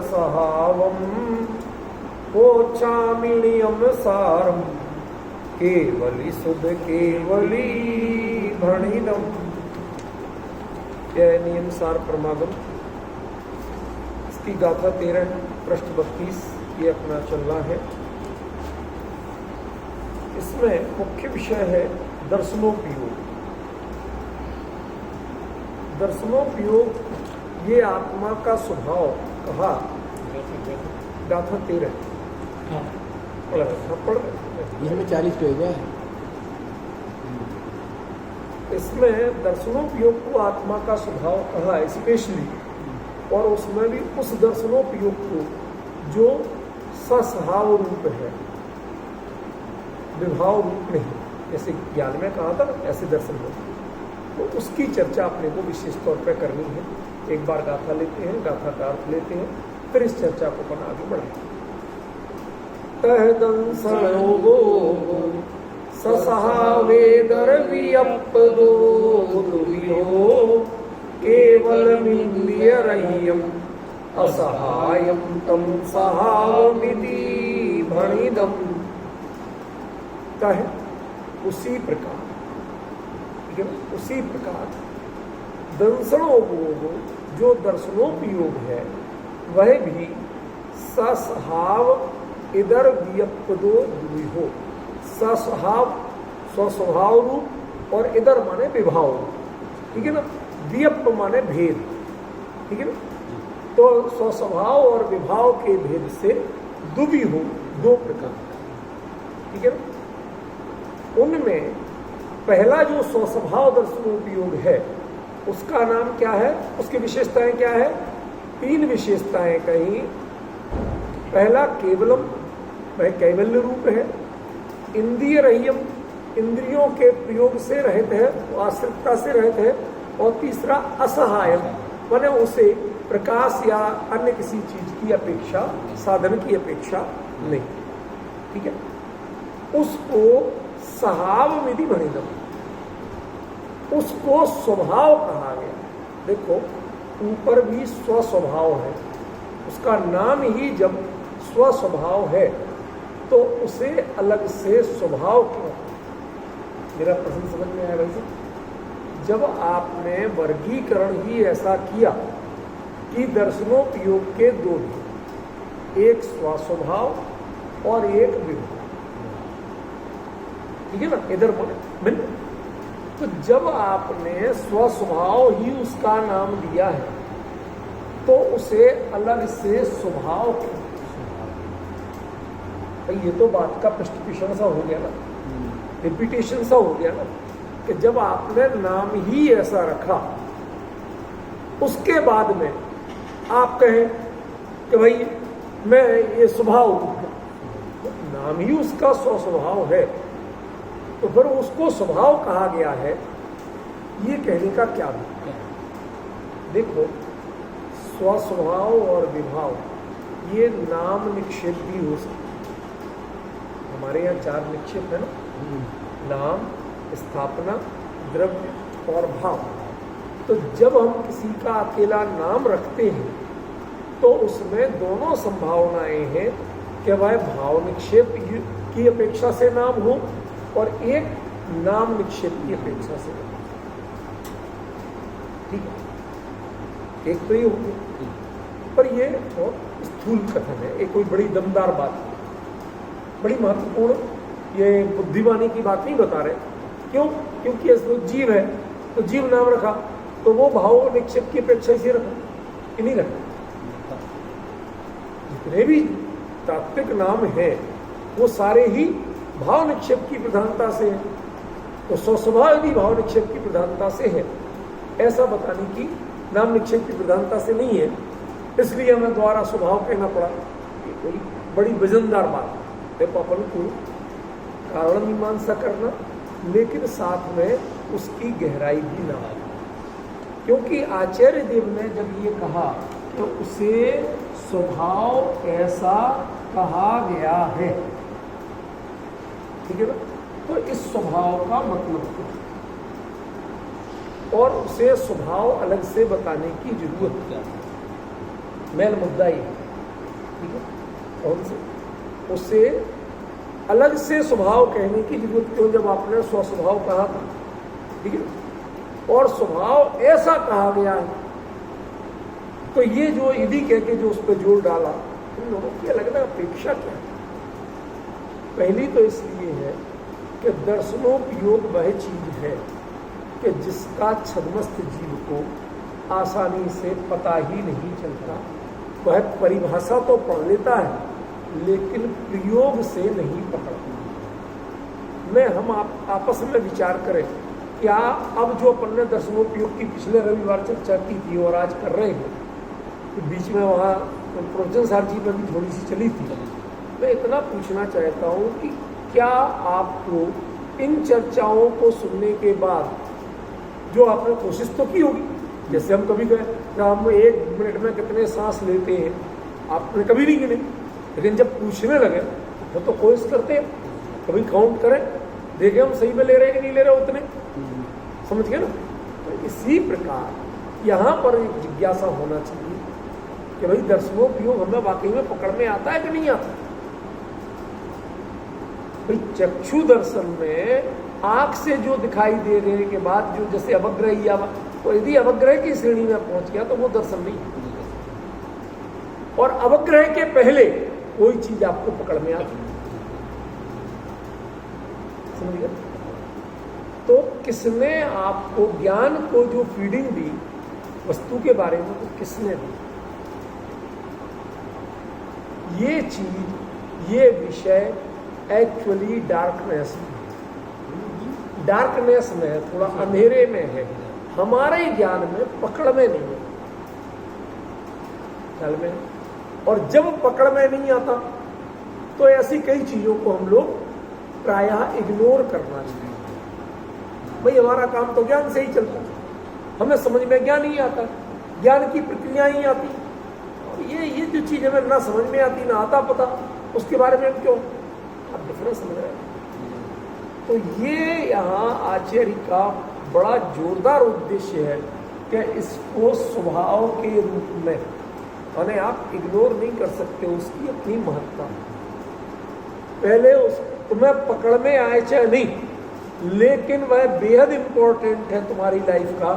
सहावम पोचामिलियम सारम केवली सुध केवली भणिदम। यह नियम सार परमागम, इसकी गाथा 13 पृष्ठ 32 ये अपना चल रहा है। इसमें मुख्य विषय है दर्शनोपयोग। दर्शनोपयोग ये आत्मा का स्वभाव कहा। गाथा 13 पढ़ इसमें 40 पेज है। इसमें दर्शनोपयोग को आत्मा का स्वभाव कहा स्पेशली, और उसमें भी उस दर्शनोपयोग को जो सस्वभाव रूप है, विभाव रूप नहीं। जैसे ज्ञान में कहा था ऐसे दर्शन हो, तो उसकी चर्चा अपने को विशेष तौर पर करनी है। एक बार गाथा लेते हैं, गाथा का अर्थ लेते हैं, फिर इस चर्चा को अपन आगे बढ़ाएं। तह दंसनोगो ससहावेदर वियप्पदो दुर्विहो केवलमिन्द्रिय रहियम असहायम तम सहावमिति भणिदम। कहे उसी प्रकार, ठीक है, उसी प्रकार दंसनोपयोग जो दर्शनोपयोग है वह भी सस्वभाव इधर वियप्पदो द्विहो। सस्वभाव स्वस्वभाव रूप और इधर माने विभाव रूप, ठीक है ना। वियप्प माने भेद, ठीक है ना। तो स्वस्वभाव और विभाव के भेद से दुविहो, दो प्रकार, ठीक है ना। उनमें पहला जो स्वस्वभाव दर्शनोपयोग है उसका नाम क्या है, उसकी विशेषताएं क्या है? 3 विशेषताएं कहीं। पहला केवलम, वह कैवल्य रूप है। इंद्रिय रहियम, इंद्रियों के प्रयोग से रहित है, आश्रितता से रहित है। और तीसरा असहायम, माने उसे प्रकाश या अन्य किसी चीज की अपेक्षा, साधन की अपेक्षा नहीं, ठीक है। उसको सहावमिति भणिदम, उसको स्वभाव कहा गया। देखो ऊपर भी स्वस्वभाव है, उसका नाम ही जब स्वस्वभाव है तो उसे अलग से स्वभाव क्यों? मेरा प्रश्न समझ में आया भाई साहब? जब आपने वर्गीकरण ही ऐसा किया कि दर्शनोपयोग के 2 हैं, एक स्वस्वभाव और एक विभाव, ठीक है ना, इधर मिल। तो जब आपने स्वस्वभाव ही उसका नाम दिया है तो उसे अलग से स्वभाव क्यों? ये तो बात का प्रश्न सा हो गया ना, रिपीटेशन सा हो गया ना, कि जब आपने नाम ही ऐसा रखा उसके बाद में आप कहें कि भाई मैं ये स्वभाव, नाम ही उसका स्वस्वभाव है तो फिर उसको स्वभाव कहा गया है, ये कहने का क्या है? देखो स्वस्वभाव और विभाव ये नाम निक्षेप भी हो सकते। हमारे यहाँ 4 निक्षेप है ना, नाम, स्थापना, द्रव्य और भाव। तो जब हम किसी का अकेला नाम रखते हैं तो उसमें दोनों संभावनाएं हैं कि वह भाव निक्षेप की अपेक्षा से नाम हो और एक नाम निक्षेप की अपेक्षा से, ठीक है। एक तो ये हो गया, पर ये बहुत स्थूल कथन है, एक कोई बड़ी दमदार बात है, बड़ी महत्वपूर्ण, ये बुद्धिमानी की बात नहीं बता रहे। क्यों? क्योंकि ऐसा जीव है तो जीव नाम रखा तो वो भाव निक्षेप की अपेक्षा से रखा कि नहीं रखा। जितने भी तात्विक नाम है वो सारे ही भाव निक्षेप की प्रधानता से है, तो स्वस्वभाव भी भाव निक्षेप की प्रधानता से है, ऐसा बताने की नाम निक्षेप की प्रधानता से नहीं है। इसलिए हमें द्वारा स्वभाव कहना पड़ा। ये कोई बड़ी वजनदार बात है। देखो अपन को कारण मीमांसा करना, लेकिन साथ में उसकी गहराई भी ना आए, क्योंकि आचार्य देव ने जब ये कहा तो उसे स्वभाव ऐसा कहा गया है, ठीक है ना। तो इस स्वभाव का मतलब क्या, और उसे स्वभाव अलग से बताने की जरूरत क्या है? मेन मुद्दा ही है, ठीक है। और उससे अलग से स्वभाव कहने की जरूरत क्यों, जब आपने स्वस्वभाव कहा था, ठीक है। और स्वभाव ऐसा कहा गया है, तो ये जो यदि कह के जो उस पर जोर डाला, इन लोगों की अलग अलग अपेक्षा क्या है। पहली तो इसलिए है कि दर्शनोपयोग वह चीज है कि जिसका छद्मस्त जीव को आसानी से पता ही नहीं चलता। वह परिभाषा तो पढ़ लेता है लेकिन प्रयोग से नहीं पकड़ता। मैं हम आपस में विचार करें, क्या अब जो अपन ने दर्शनोपयोग की पिछले रविवार चर्चा की थी और आज कर रहे हैं, तो बीच में वहाँ प्रोफेसर साहब जी में भी थोड़ी सी चली थी। मैं इतना पूछना चाहता हूँ कि क्या आपको इन चर्चाओं को सुनने के बाद, जो आपने कोशिश तो की होगी, जैसे हम कभी कहें हम 1 मिनट में कितने सांस लेते हैं, आपने कभी नहीं गिने, लेकिन जब पूछने लगे तो कोशिश करते हैं, कभी काउंट करें, देखें हम सही में ले रहे हैं कि नहीं ले रहे उतने, समझ गए ना। तो इसी प्रकार यहाँ पर एक जिज्ञासा होना चाहिए कि भाई दर्शनोपयोग हमें वाकई में पकड़ में आता है कि नहीं आता। भाई चक्षु दर्शन में आंख से जो दिखाई दे रहे के बाद जो जैसे अवग्रह या तो यदि अवग्रह की श्रेणी में पहुंच गया तो वो दर्शन नहीं है। और अवग्रह के पहले कोई चीज आपको पकड़ में आती है, समझ गए। तो किसने आपको ज्ञान को जो फीडिंग दी वस्तु के बारे में, तो किसने दी? ये चीज, ये विषय एक्चुअली डार्कनेस में है, थोड़ा अंधेरे में है, हमारे ज्ञान में पकड़ में नहीं है, ख्याल में। और जब पकड़ में नहीं आता तो ऐसी कई चीजों को हम लोग प्रायः इग्नोर करना चाहिए। भाई हमारा काम तो ज्ञान से ही चलता है, हमें समझ में ज्ञान ही आता, ज्ञान की प्रक्रिया ही आती। ये जो चीज हमें ना समझ में आती ना आता पता, उसके बारे में क्यों आप डिफरेंस समझ रहे हैं। तो ये यहाँ आचार्य का बड़ा जोरदार उद्देश्य है कि इसको स्वभाव के रूप में, माने आप इग्नोर नहीं कर सकते, उसकी अपनी महत्ता। पहले उस तुम्हें पकड़ में आए चाहे नहीं, लेकिन वह बेहद इंपॉर्टेंट है तुम्हारी लाइफ का,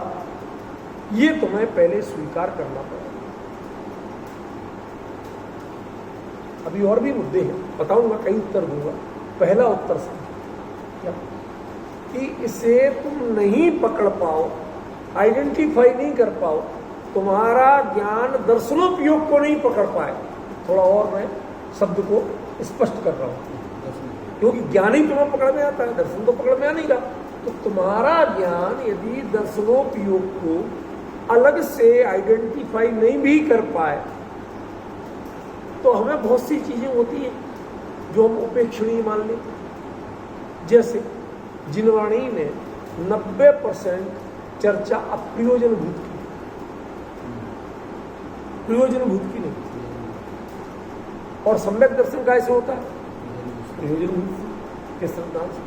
ये तुम्हें पहले स्वीकार करना पड़ेगा। अभी और भी मुद्दे हैं, बताऊंगा, कई उत्तर दूंगा। पहला उत्तर क्या कि इसे तुम नहीं पकड़ पाओ, आइडेंटिफाई नहीं कर पाओ, तुम्हारा ज्ञान दर्शनोपयोग को नहीं पकड़ पाए। थोड़ा और मैं शब्द को स्पष्ट कर रहा हूं, क्योंकि ज्ञान ही तुम्हें पकड़ में आता है, दर्शन तो पकड़ में आ नहीं रहा। तो तुम्हारा ज्ञान यदि दर्शनोपयोग को अलग से आइडेंटिफाई नहीं भी कर पाए, तो हमें बहुत सी चीजें होती हैं जो हम उपेक्षणीय मान लेते। जैसे जिनवाणी ने 90% चर्चा अप्रयोजनभूत की, प्रयोजनभूत की नहीं। और सम्यक दर्शन का ऐसे होता है प्रयोजनभूत के सिद्धांत से,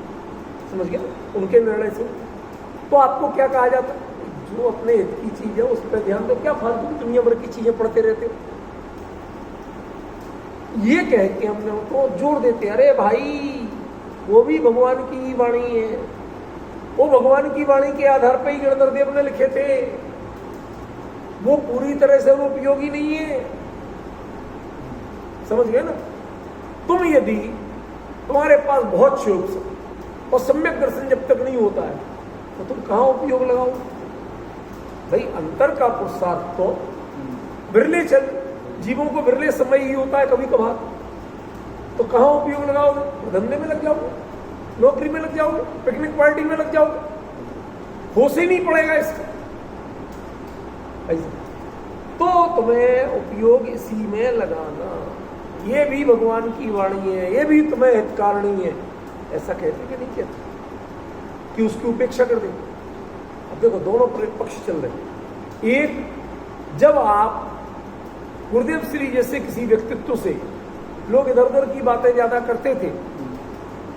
समझ गया, उनके निर्णय से। तो आपको क्या कहा जाता है, जो अपने हित की चीज है उस पर ध्यान दो, क्या फालतू की दुनिया भर की चीजें पढ़ते रहते हो। ये कह के हमने उनको जोड़ देते, अरे भाई वो भी भगवान की वाणी है, वो भगवान की वाणी के आधार पर ही गणधरदेव ने लिखे थे, वो पूरी तरह से उपयोगी नहीं है, समझ गए ना। तुम यदि तुम्हारे पास बहुत शोक और सम्यक दर्शन जब तक नहीं होता है तो तुम कहां उपयोग लगाओ। भाई अंतर का पुरुषार्थ तो बिरले जीवों को बिरले समय ही होता है कभी कभार, तो कहां उपयोग लगाओगे? धंधे में लग जाओगे, नौकरी में लग जाओगे, पिकनिक पार्टी में लग जाओगे, होश ही नहीं पड़ेगा इसका। तो तुम्हें उपयोग इसी में लगाना, ये भी भगवान की वाणी है, ये भी तुम्हें हितकारणी है, ऐसा कहते कि नहीं कहते कि उसकी उपेक्षा कर देंगे। अब देखो दोनों पक्ष चल रहे हैं। एक, जब आप गुरुदेव श्री जैसे किसी व्यक्तित्व से लोग इधर उधर की बातें ज्यादा करते थे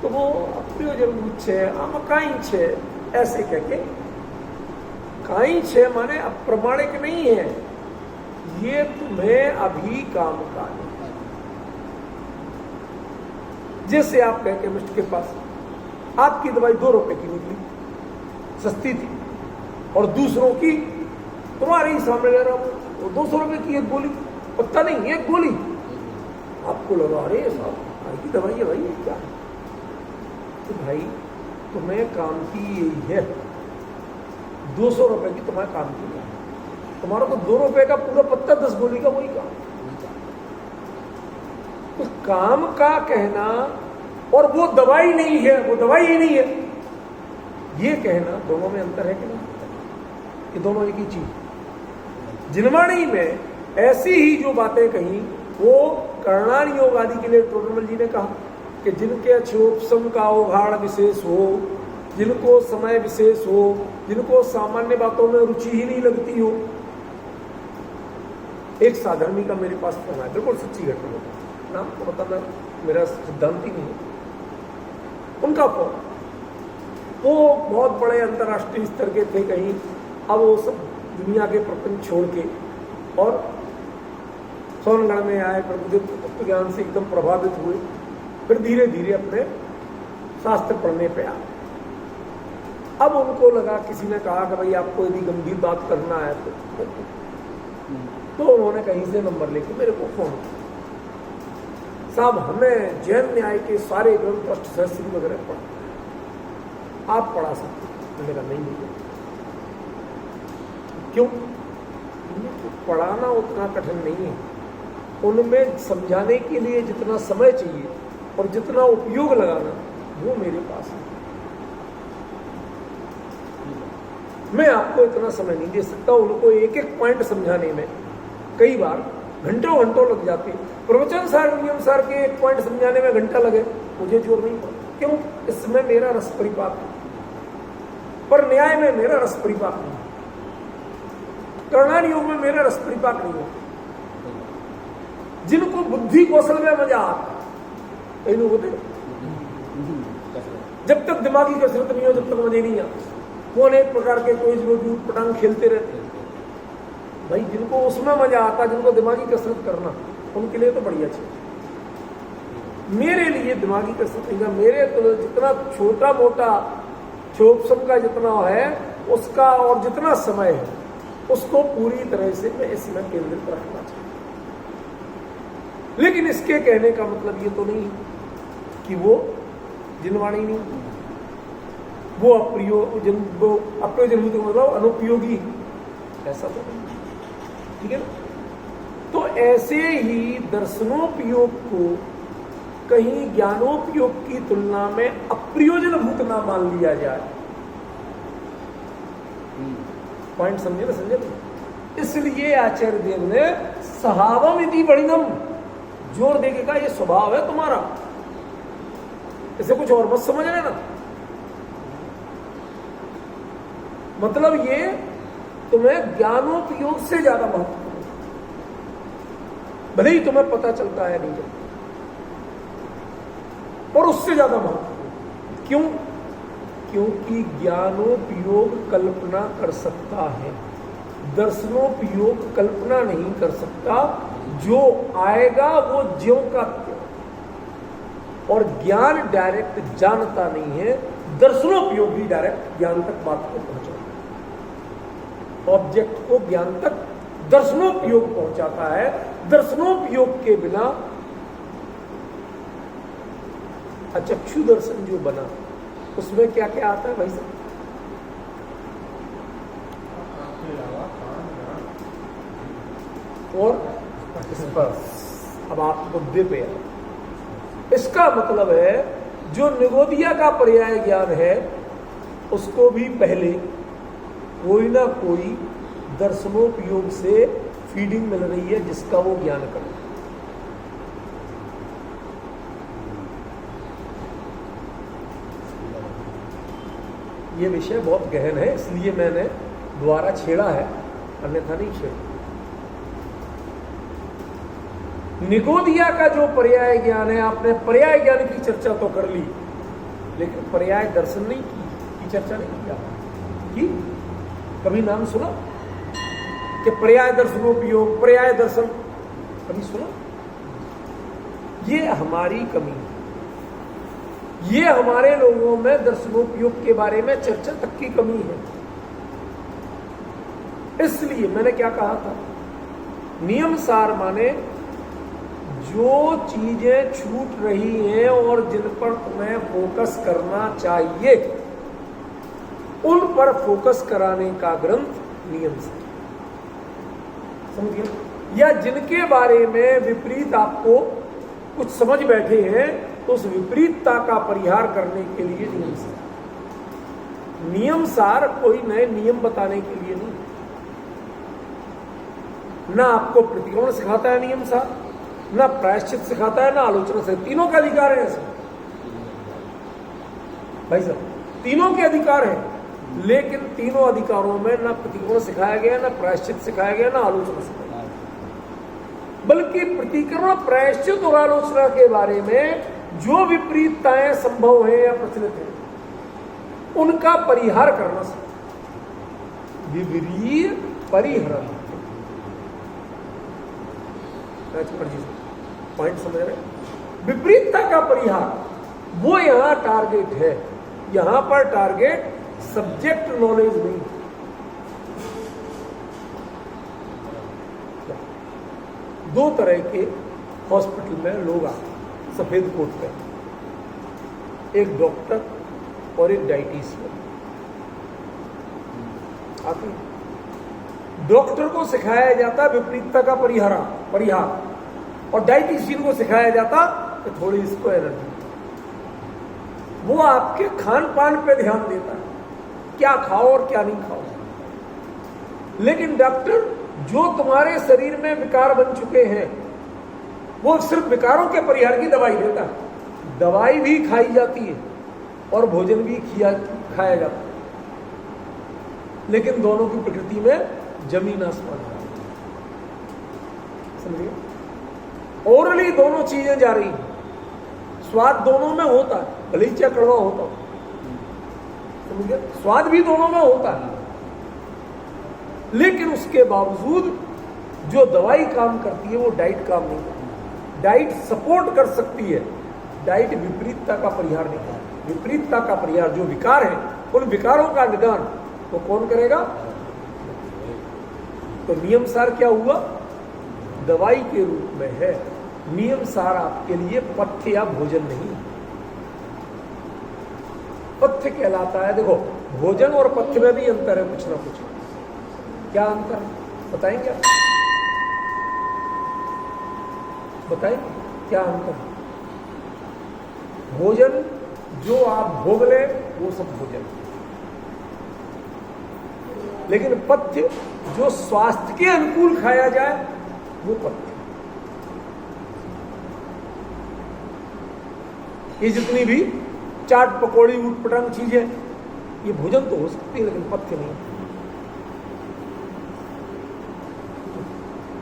तो वो अप्रयोजनभूत छे, आमकाई छे ऐसे कहके, काई छे माने अप्रमाणिक नहीं है, ये तुम्हें अभी काम का नहीं। जैसे आप गए केमिस्ट के पास, आपकी दवाई 2 रुपए की निकली, सस्ती थी, और दूसरों की तुम्हारे ही सामने ले रहा हूं वो 200 रुपए की एक गोली, पता नहीं एक गोली, आपको लगा अरे साहब भाई की दवाई है भाई, ये क्या है? तो भाई तुम्हें काम की यही है, 200 रुपए की तुम्हारे काम की है, तुम्हारा तो 2 रुपए का पूरा पत्ता 10 गोली का वही काम। तो काम का कहना और वो दवाई नहीं है, वो दवाई ही नहीं है, ये कहना दोनों में अंतर है कि नहीं? ये दोनों एक ही चीज। जिनवाणी में ऐसी ही जो बातें कही वो कर्णान योग आदि के लिए टोडरमल जी ने कहा कि जिनके क्षोभसम का अवगाढ़ विशेष हो, जिनको समय विशेष हो, जिनको सामान्य बातों में रुचि ही नहीं लगती हो। एक साधर्मी का मेरे पास फोन आया, बिल्कुल सच्ची घटना होता, नाम तो बताना मेरा सिद्धांत ही नहीं है, उनका फोन, वो बहुत बड़े अंतर्राष्ट्रीय स्तर के थे कहीं, अब वो सब दुनिया के प्रपंच छोड़ के और सोनगढ़ में आए, प्रबुद्ध तत्व ज्ञान से एकदम प्रभावित हुए, फिर धीरे धीरे अपने शास्त्र पढ़ने पे आए। अब उनको लगा, किसी ने कहा कि भाई आपको यदि गंभीर बात करना है तो उन्होंने कहीं से नंबर लेके मेरे को फोन किया, साहब हमें जैन न्याय के सारे ग्रंथ अष्टसहस्त्री वगैरह पढ़ा, आप पढ़ा सकते? मैंने कहा नहीं भैया। क्यों? पढ़ाना उतना कठिन नहीं है, उनमें समझाने के लिए जितना समय चाहिए और जितना उपयोग लगाना वो मेरे पास है। मैं आपको इतना समय नहीं दे सकता, उनको एक एक पॉइंट समझाने में कई बार घंटों घंटों लग जाते। प्रवचन सार नियम सार के एक पॉइंट समझाने में घंटा लगे, मुझे जोर नहीं पड़ा। क्यों? इसमें मेरा रस परिपाक है, पर न्याय में मेरा रस परिपाक नहीं, कर्णान योग में मेरा रस परिपाक नहीं है। जिनको बुद्धि कौशल में मजा आता, कई लोग होते जब तक दिमागी कसरत नहीं हो जब तक मजे नहीं आते, वो अनेक प्रकार के कोई उट पटांग खेलते रहते हैं। भाई जिनको उसमें मजा आता, जिनको दिमागी कसरत करना, उनके लिए तो बढ़िया चीज। मेरे लिए दिमागी कसरत नहीं, मेरे तो जितना छोटा मोटा क्षोभसम का जितना है उसका और जितना समय है उसको पूरी तरह से मैं इसमें केंद्रित रखना चाहिए। लेकिन इसके कहने का मतलब ये तो नहीं कि वो जिनवाणी नहीं, वो अप्रयोजन मतलब अनुपयोगी, ऐसा तो नहीं, ठीक है ना? तो ऐसे ही दर्शनोपयोग को कहीं ज्ञानोपयोग की तुलना में अप्रयोजनभूत ना मान लिया जाए। पॉइंट समझे ना? समझे? इसलिए आचार्य देव ने स्वभावम इति वर्णितम जोर देके कहा, ये स्वभाव है तुम्हारा, इसे कुछ और मत समझ लेना। मतलब ये तुम्हें ज्ञानोपयोग से ज्यादा महत्वपूर्ण, भले ही तुम्हें पता चलता है नहीं चलता, और उससे ज्यादा महत्वपूर्ण। क्यों? क्योंकि ज्ञानोपयोग कल्पना कर सकता है, दर्शनोपयोग कल्पना नहीं कर सकता। जो आएगा वो ज्यों का त्यों, और ज्ञान डायरेक्ट जानता नहीं है, दर्शनोपयोग भी डायरेक्ट ज्ञान तक बात को पहुंचाता है। ऑब्जेक्ट को ज्ञान तक दर्शनोपयोग पहुंचाता है। दर्शनोपयोग के बिना अचक्षु दर्शन जो बना उसमें क्या क्या आता है भाई साहब? और स्पर्श। अब आप मुद्दे पे आए। इसका मतलब है जो निगोदिया का पर्याय ज्ञान है उसको भी पहले कोई ना कोई दर्शनोपयोग से फीडिंग मिल रही है जिसका वो ज्ञान करे। ये विषय बहुत गहन है, इसलिए मैंने द्वारा छेड़ा है, अन्यथा नहीं छेड़ा। निगोदिया का जो पर्याय ज्ञान है, आपने पर्याय ज्ञान की चर्चा तो कर ली, लेकिन पर्याय दर्शन नहीं की चर्चा नहीं किया। कि कभी नाम सुना? कि पर्याय दर्शनोपयोग, पर्याय दर्शन कभी सुना? ये हमारी कमी है। ये हमारे लोगों में दर्शनोपयोग के बारे में चर्चा तक की कमी है। इसलिए मैंने क्या कहा था, नियम सार माने जो चीजें छूट रही हैं और जिन पर तुम्हें फोकस करना चाहिए उन पर फोकस कराने का ग्रंथ नियम सार, समझिए। या जिनके बारे में विपरीत आपको कुछ समझ बैठे हैं तो उस विपरीतता का परिहार करने के लिए नियम सार। नियम सार कोई नए नियम बताने के लिए नहीं, ना आपको प्रतिक्रमण सिखाता है नियम सार, ना प्रायश्चित सिखाता है, ना आलोचना से। तीनों के अधिकार है इसमें भाई साहब, तीनों के अधिकार है, लेकिन तीनों अधिकारों में ना प्रतिक्रमण सिखाया गया, ना प्रायश्चित सिखाया गया, ना आलोचना सिखाया गया। बल्कि प्रतिक्रमण, प्रायश्चित और आलोचना के बारे में जो विपरीतताएं संभव है या प्रचलित है उनका परिहार करना चाहिए। विपरीत परिहरण, पॉइंट समझ रहे? विपरीतता का परिहार वो यहां टारगेट है। यहां पर टारगेट सब्जेक्ट नॉलेज नहीं। दो तरह के हॉस्पिटल में लोग आते हैं सफेद कोट पे, एक डॉक्टर और एक डाइटिशियन आते हैं। डॉक्टर को सिखाया जाता विपरीतता का परिहार और डाइटिशियन को सिखाया जाता कि थोड़ी इसको एनर्जी। वो आपके खान पान पे ध्यान देता है, क्या खाओ और क्या नहीं खाओ। लेकिन डॉक्टर जो तुम्हारे शरीर में विकार बन चुके हैं वो सिर्फ विकारों के परिहार की दवाई देता है। दवाई भी खाई जाती है और भोजन भी खाया जाता है, लेकिन दोनों की प्रकृति में जमीन आसमान है, समझिए। ओरली दोनों चीजें जा रही हैं, स्वाद दोनों में होता है, भले ही क्या कड़वा होता हो, समझिए। स्वाद भी दोनों में होता है, लेकिन उसके बावजूद जो दवाई काम करती है वो डाइट काम नहीं करती। डाइट सपोर्ट कर सकती है, डाइट विपरीतता का परिहार नहीं करती। विपरीतता का परिहार, जो विकार है उन विकारों का निदान तो कौन करेगा? तो नियम सार क्या हुआ? दवाई के रूप में है। नियम सार आपके लिए पथ्य या भोजन नहीं, पथ्य कहलाता है। देखो, भोजन और पथ्य में भी अंतर है, कुछ ना कुछ। क्या अंतर है बताएंगे आप? बताएंगे क्या अंतर है? भोजन जो आप भोग ले वो सब भोजन, लेकिन पथ्य जो स्वास्थ्य के अनुकूल खाया जाए वो पथ्य। ये जितनी भी चाट पकौड़ी ऊटपटांग चीजें, ये भोजन तो हो सकती है लेकिन पथ्य नहीं।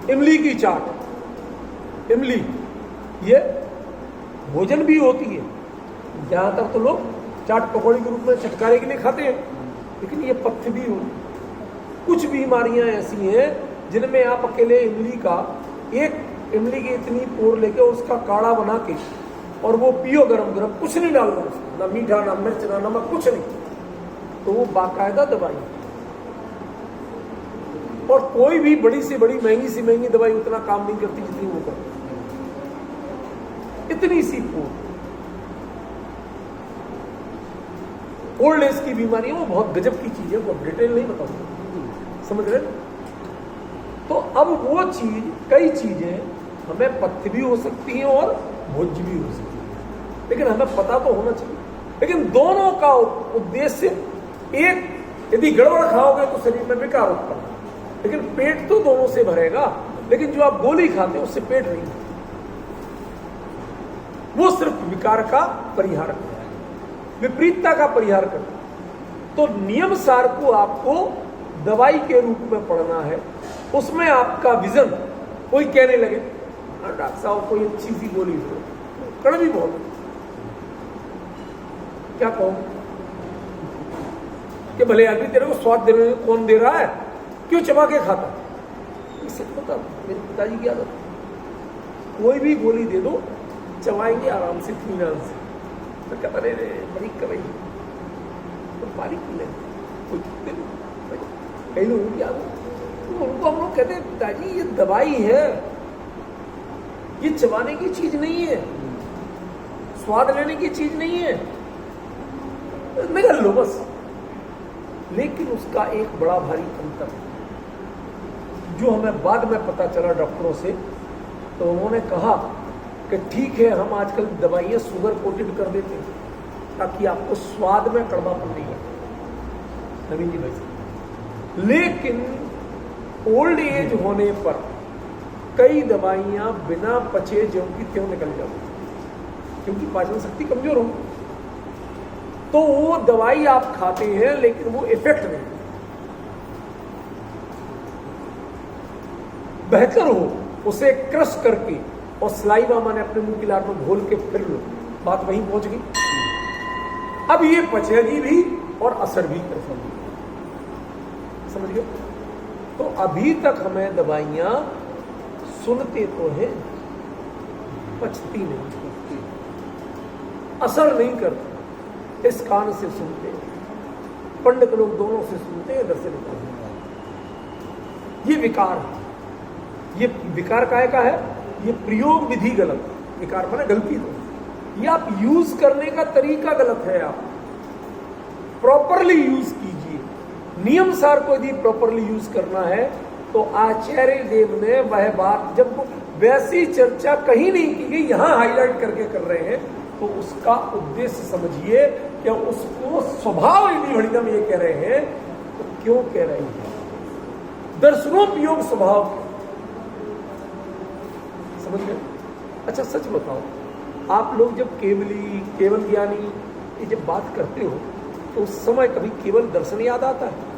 इमली की चाट, इमली ये भोजन भी होती है। ज्यादातर तो लोग चाट पकौड़ी के रूप में चटकारे के लिए खाते हैं, लेकिन ये पथ्य भी होती है। कुछ बीमारियां ऐसी हैं जिनमें आप अकेले इमली का, एक इमली की इतनी पोर लेके उसका काढ़ा बना के और वो पियो गरम गरम, कुछ नहीं डालना उसमें, ना मीठा ना मिर्च ना नमक, कुछ नहीं, तो वो बाकायदा दवाई। और कोई भी बड़ी से बड़ी महंगी से महंगी दवाई उतना काम नहीं करती जितनी वो करती। इतनी सी पोर, ओल्ड एज की बीमारी है, वो बहुत गजब की चीज है, बहुत डिटेल नहीं बताऊंगा, समझ रहे? तो अब वो चीज, कई चीजें हमें पथ्य भी हो सकती हैं और भोज्य भी हो सकती है, लेकिन हमें पता तो होना चाहिए। लेकिन दोनों का उद्देश्य एक, यदि गड़बड़ खाओगे तो शरीर में विकार उत्पन्न, लेकिन पेट तो दोनों से भरेगा। लेकिन जो आप गोली खाते हो उससे पेट नहीं, वो सिर्फ विकार का परिहार करता है, विपरीतता का परिहार करता है। तो नियम सार को आपको दवाई के रूप में पढ़ना है। उसमें आपका विजन, कोई कहने लगे डॉक्टर साहब कोई अच्छी सी गोली दो, कड़वी बहुत, क्या कहूं कि भले आदमी तेरे को स्वाद देने कौन दे रहा है, क्यों चबा के खाता? इसे पता मेरे पिताजी की आदत, कोई भी गोली दे दो चबाएंगे आराम से इत्मीनान से। तो कहता रे बारीक कर रही तो बारीक पी लेंगे, कोई दिक्कत नहीं। कई लोगों की आदत, तो उनको हम लोग कहते हैं पिताजी ये दवाई है, ये चबाने की चीज नहीं है, स्वाद लेने की चीज नहीं है, निगल लो बस। लेकिन उसका एक बड़ा भारी अंतर जो हमें बाद में पता चला डॉक्टरों से, तो उन्होंने कहा कि ठीक है हम आजकल दवाइयाँ शुगर कोटेड कर देते हैं ताकि आपको स्वाद में कड़वापन नहीं लगे, नवीन जी भाई। लेकिन ओल्ड एज होने पर कई दवाइयाँ बिना पचे ज्यों की त्यों निकल जाती, क्योंकि पाचन शक्ति कमजोर हो, तो वो दवाई आप खाते हैं लेकिन वो इफेक्ट नहीं। बेहतर हो उसे क्रश करके और सलाइवा माने अपने मुंह की लाट में घोल के फिर लो, बात वहीं पहुंच गई। अब ये पचेगी भी और असर भी कर सकती, समझ गए। तो अभी तक हमें दवाइयां सुनते तो हैं, पचती नहीं, असर नहीं करती। इस कान से सुनते हैं, पंडित लोग दोनों से सुनते हैं, इधर से निकालते हैं। ये विकार है। ये विकार काय का है? ये प्रयोग विधि गलत, विकार माने गलती। तो ये आप यूज करने का तरीका गलत है। आप प्रॉपरली यूज कीजिए, नियम सार को यदि प्रॉपरली यूज करना है तो आचार्य देव ने वह बात, जब वैसी चर्चा कहीं नहीं की गई, यहां हाईलाइट करके कर रहे हैं, तो उसका उद्देश्य समझिए कि उसको स्वभाव यदि हरिदम ये कह रहे हैं तो क्यों कह रहे हैं? दर्शनोपयोग स्वभाव, समझ गए। अच्छा सच बताओ, आप लोग जब केवल ज्ञानी ये जब बात करते हो तो उस समय कभी केवल दर्शन याद आता है?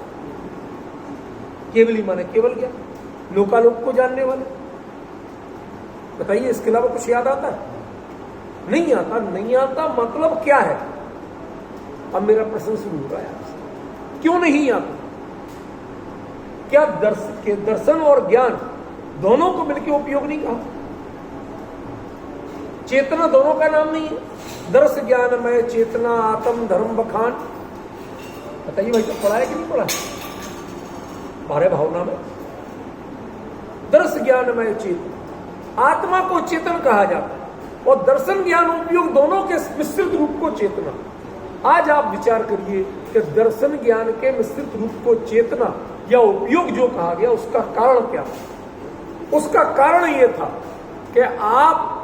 केवली माने केवल ज्ञान, लोकालोक को जानने वाले, बताइए इसके अलावा कुछ याद आता है? नहीं आता। नहीं आता मतलब क्या है? अब मेरा प्रश्न शुरू हो रहा है आपसे, क्यों नहीं आता? क्या दर्शन और ज्ञान दोनों को मिलकर उपयोग नहीं कहा? चेतना दोनों का नाम नहीं है? दर्श ज्ञान में चेतना आत्म धर्म बखान, बताइए भाई, तो पढ़ा है कि नहीं पढ़ा है? बारह भावना में दर्श ज्ञान में चेतना, आत्मा को चेतन कहा जाता है, और दर्शन ज्ञान उपयोग दोनों के मिश्रित रूप को चेतना। आज आप विचार करिए कि दर्शन ज्ञान के मिश्रित रूप को चेतना या उपयोग जो कहा गया, उसका कारण क्या? उसका कारण यह था कि आप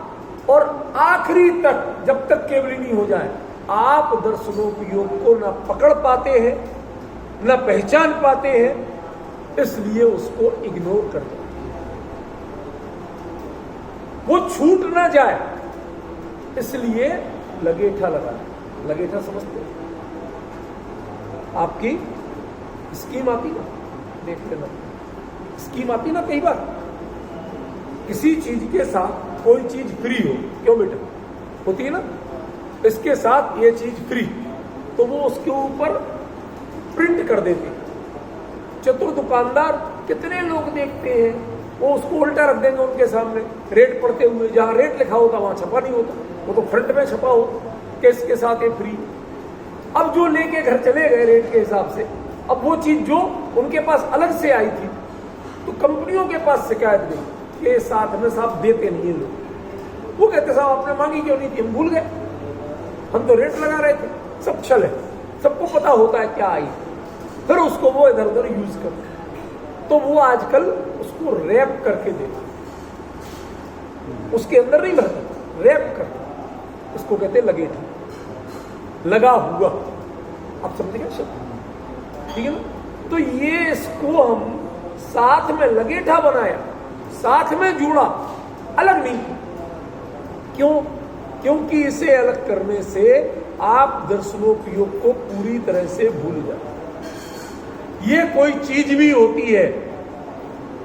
और आखिरी तक जब तक केवली नहीं हो जाए, आप दर्शनोपयोग को न पकड़ पाते हैं न पहचान पाते हैं, इसलिए उसको इग्नोर कर देते, वो छूट ना जाए इसलिए लगेठा लगा। लगेठा समझते? आपकी स्कीम आती ना, देख लेना, स्कीम आती ना कई बार, किसी चीज के साथ कोई चीज फ्री हो, क्यों बेटा होती है ना, इसके साथ ये चीज फ्री, तो वो उसके ऊपर प्रिंट कर देते। चतुर दुकानदार कितने लोग देखते हैं, वो उसको उल्टा रख देंगे उनके सामने, रेट पढ़ते हुए, जहां रेट लिखा होता वहां छपा नहीं होता, वो तो फ्रंट में छपा हो कि इसके साथ ये फ्री। अब जो लेके घर चले गए रेट के हिसाब से, अब वो चीज जो उनके पास अलग से आई थी, तो कंपनियों के पास शिकायत गई कि साथ में साहब देते नहीं है लोग। वो कहते साहब आपने मांगी क्यों नहीं थी? हम भूल गए, हम तो रेट लगा रहे थे, सब छल है, सबको पता होता है क्या आई, फिर उसको वो इधर उधर यूज करते। तो वो आजकल उसको रैप करके देते, उसके अंदर नहीं भरते, रैप करते, उसको कहते लगेठा, लगा हुआ। आप समझेंगे शब्द, ठीक है ना? तो ये इसको हम साथ में लगेठा बनाया, साथ में जोड़ा, अलग नहीं। क्यों? क्योंकि इसे अलग करने से आप दर्शनोपयोग को पूरी तरह से भूल जाते। ये कोई चीज भी होती है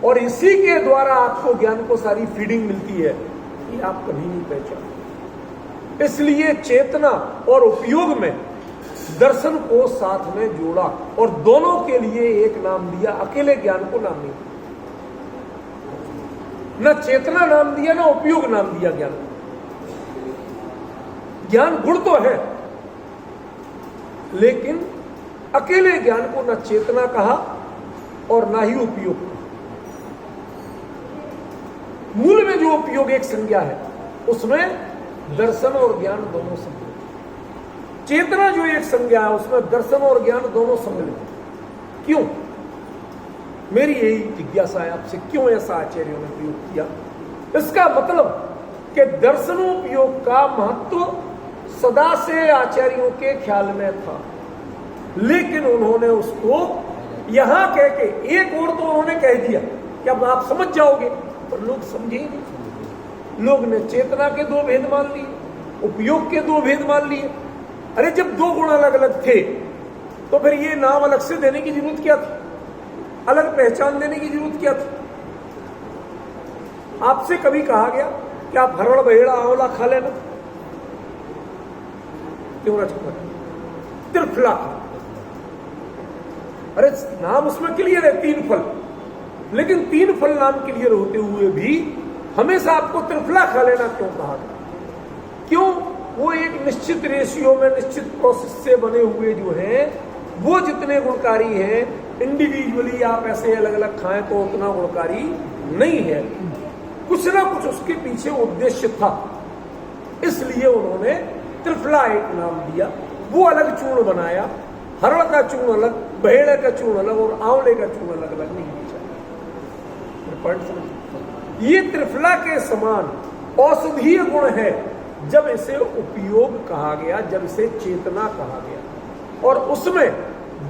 और इसी के द्वारा आपको ज्ञान को सारी फीडिंग मिलती है, ये आप कभी नहीं पहचानते। इसलिए चेतना और उपयोग में दर्शन को साथ में जोड़ा और दोनों के लिए एक नाम दिया, अकेले ज्ञान को नाम नहीं। न चेतना नाम दिया, ना उपयोग नाम दिया ज्ञान। ज्ञान गुण तो है, लेकिन अकेले ज्ञान को न चेतना कहा और ना ही उपयोग कहा। मूल में जो उपयोग एक संज्ञा है, उसमें दर्शन और ज्ञान दोनों सम्मिलित। चेतना जो एक संज्ञा है, उसमें दर्शन और ज्ञान दोनों सम्मिलित। क्यों? मेरी यही जिज्ञासा है आपसे, क्यों ऐसा आचार्यों ने प्रयोग किया? इसका मतलब कि दर्शनोपयोग का महत्व सदा से आचार्यों के ख्याल में था, लेकिन उन्होंने उसको यहां कह के एक और तो उन्होंने कह दिया कि अब आप समझ जाओगे, पर लोग समझे ही नहीं। लोग ने चेतना के दो भेद मान लिए, उपयोग के दो भेद मान लिए। अरे जब दो गुण अलग अलग थे तो फिर ये नाम अलग से देने की जरूरत क्या थी? अलग पहचान देने की जरूरत क्या थी? आपसे कभी कहा गया कि आप हरड़ बहेड़ा आंवला खा लेना? क्यों राजकुमार? त्रिफला। अरे नाम उसमें क्लियर है, 3 फल, लेकिन 3 फल नाम क्लियर होते हुए भी हमेशा आपको त्रिफला खा लेना क्यों कहा गया? क्यों? वो एक निश्चित रेशियो में, निश्चित प्रोसेस से बने हुए जो हैं, वो जितने गुणकारी हैं, इंडिविजुअली आप ऐसे अलग अलग खाएं तो उतना गुणकारी नहीं है। कुछ ना कुछ उसके पीछे उद्देश्य था, इसलिए उन्होंने त्रिफला एक नाम दिया। वो अलग चूर्ण बनाया, हरड़ का चूर्ण अलग, बहेड़े का चूर्ण अलग और आंवले का चूर्ण अलग अलग नहीं होना चाहिए। पॉइंट समझ? ये त्रिफला के समान औषधीय गुण है जब इसे उपयोग कहा गया, जब इसे चेतना कहा गया। और उसमें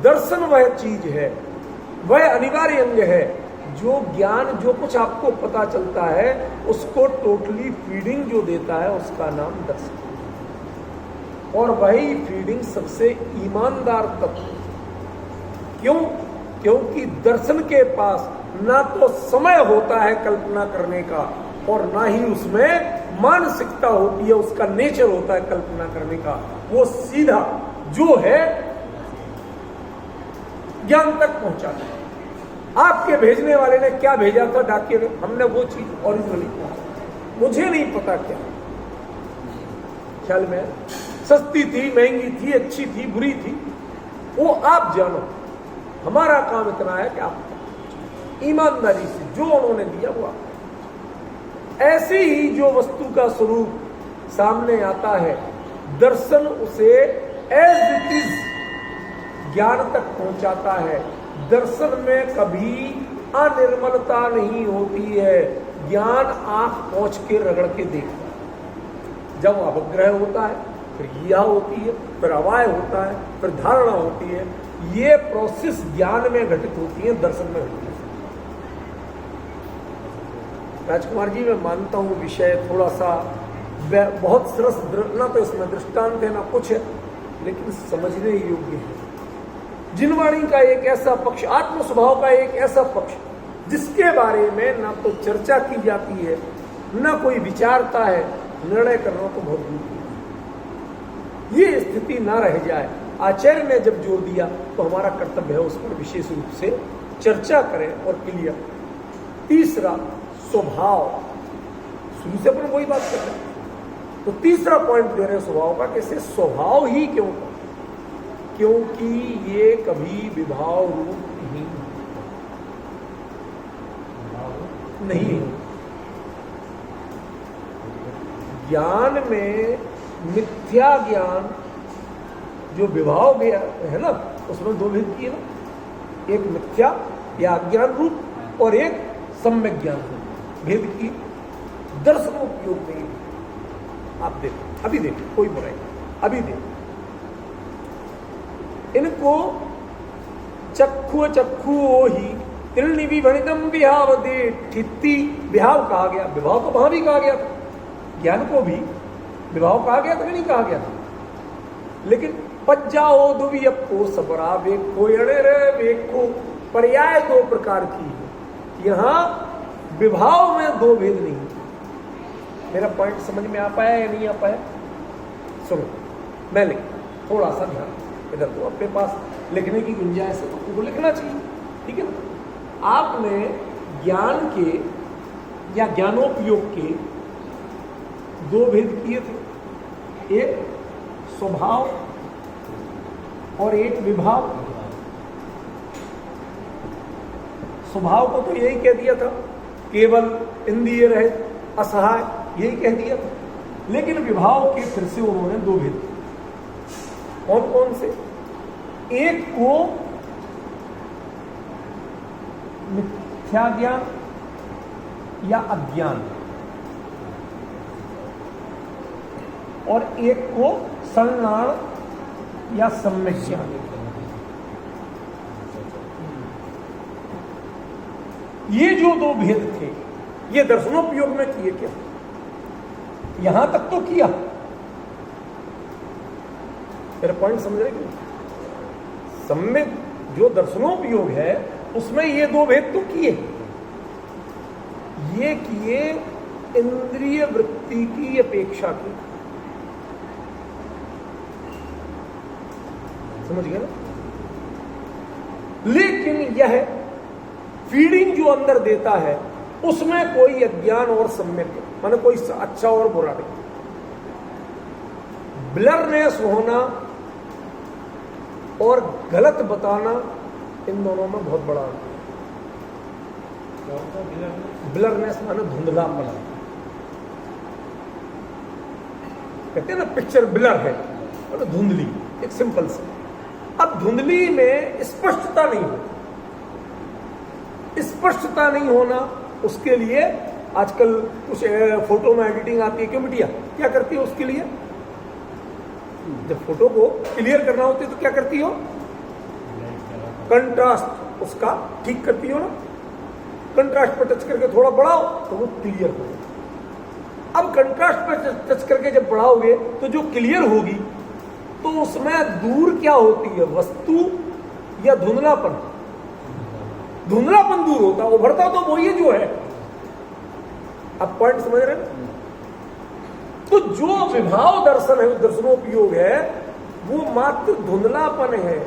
दर्शन वह चीज है, वह अनिवार्य अंग है जो ज्ञान, जो कुछ आपको पता चलता है उसको टोटली फीडिंग जो देता है, उसका नाम दर्शन। और वही फीडिंग सबसे ईमानदार तत्व है। क्यों? क्योंकि दर्शन के पास ना तो समय होता है कल्पना करने का, और ना ही उसमें मानसिकता होती है, उसका नेचर होता है कल्पना करने का। वो सीधा जो है ज्ञान तक पहुंचाता है। आपके भेजने वाले ने क्या भेजा था डाकिये में, हमने वो चीज ओरिजिनली पहुंचा। मुझे नहीं पता क्या ख्याल में सस्ती थी, महंगी थी, अच्छी थी, बुरी थी, वो आप जानो। हमारा काम इतना है कि आप ईमानदारी से जो उन्होंने दिया वो आप। ऐसे ही जो वस्तु का स्वरूप सामने आता है, दर्शन उसे एज इट इज ज्ञान तक पहुंचाता है। दर्शन में कभी अनिर्मलता नहीं होती है। ज्ञान आंख पहुंच के रगड़ के देखता है। जब अवग्रह होता है, फिर यह होती है, फिर अवाय होता है, फिर धारणा होती है। ये प्रोसेस ज्ञान में घटित होती है, दर्शन में घटित होती है। राजकुमार जी, मैं मानता हूं विषय थोड़ा सा बहुत सरस, ना तो इसमें दृष्टांत है ना कुछ है, लेकिन समझने योग्य है। जिनवाणी का एक ऐसा पक्ष, आत्म स्वभाव का एक ऐसा पक्ष, जिसके बारे में ना तो चर्चा की जाती है, ना कोई विचारता है, निर्णय करना तो बहुत दूर की। ये स्थिति ना रह जाए, आचार्य ने जब जोर दिया तो हमारा कर्तव्य है उस पर विशेष रूप से चर्चा करें और क्लियर। तीसरा, स्वभाव। शुरू से अपन वही बात कर रहे हैं, तो तीसरा पॉइंट दे रहे हैं स्वभाव का। कैसे स्वभाव ही क्यों? क्योंकि ये कभी विभाव रूप नहीं। ज्ञान में मिथ्या ज्ञान जो विभाव गया है ना, उसमें 2 भेद किए ना, एक मिथ्या या अज्ञान रूप और एक सम्यक ज्ञान रूप भेद की। दर्शन उपयोग नहीं। आप देखो, अभी देखो, कोई बुराई नहीं, अभी देखो इनको। चक्षु ही तिलनि विभणितम विहाव दे ठित्ती। विहाव कहा गया, विभाव तो वहां भी कहा गया था, ज्ञान को भी विभाव कहा गया था कि नहीं कहा गया था? लेकिन पज्जाओ दुवियप्पो सबरा वेखो अड़े रे वेखो, पर्याय 2 प्रकार की है। यहां विभाव में 2 भेद नहीं। मेरा पॉइंट समझ में आ पाया या नहीं आ पाया? सुनो, मैं लिख, थोड़ा सा ध्यान इधर दो। अपने पास लिखने की गुंजाइश है तो लिखना चाहिए, ठीक है ना? आपने ज्ञान के या ज्ञानोपयोग के दो भेद किए थे, एक स्वभाव और एक विभाव। स्वभाव को तो यही कह दिया था, केवल इंद्रिय रहित असहाय, यही कह दिया था। लेकिन विभाव के फिर से उन्होंने दो भेद किए। कौन कौन से? एक को मिथ्या ज्ञान या अज्ञान, और एक को संज्ञान या सम्यक ज्ञान। ये जो दो भेद थे, ये दर्शनोपयोग में किए क्या? यहां तक तो किया। मेरा पॉइंट समझ रहे क्यों? सम्यक जो दर्शनोपयोग है उसमें ये दो भेद तो किए। ये किए इंद्रिय वृत्ति की अपेक्षा की। समझ गए ना? लेकिन यह फीडिंग जो अंदर देता है उसमें कोई अज्ञान और सम्यक, माने कोई अच्छा और बुरा नहीं। ब्लरनेस होना और गलत बताना, इन दोनों में बहुत बड़ा अंतर है। ब्लरनेस माने धुंधलापन। कहते हैं ना पिक्चर ब्लर है, मतलब धुंधली, एक सिंपल सा। अब धुंधली में स्पष्टता नहीं हो, स्पष्टता नहीं होना, उसके लिए आजकल कुछ फोटो में एडिटिंग आती है। क्यों बिटिया? क्या करती है उसके लिए? जब फोटो को क्लियर करना होती है तो क्या करती हो? कंट्रास्ट उसका ठीक करती हो ना। कंट्रास्ट पर टच करके थोड़ा बढ़ाओ तो वो क्लियर हो। अब कंट्रास्ट पर टच करके जब बढ़ाओगे तो जो क्लियर होगी तो उसमें दूर क्या होती है, वस्तु या धुंधलापन? धुंधलापन दूर होता, उभरता तो वही जो है। अब पॉइंट समझ रहे हैं? तो जो विभाव दर्शन है, दर्शनोपयोग है, वो मात्र धुंधलापन है।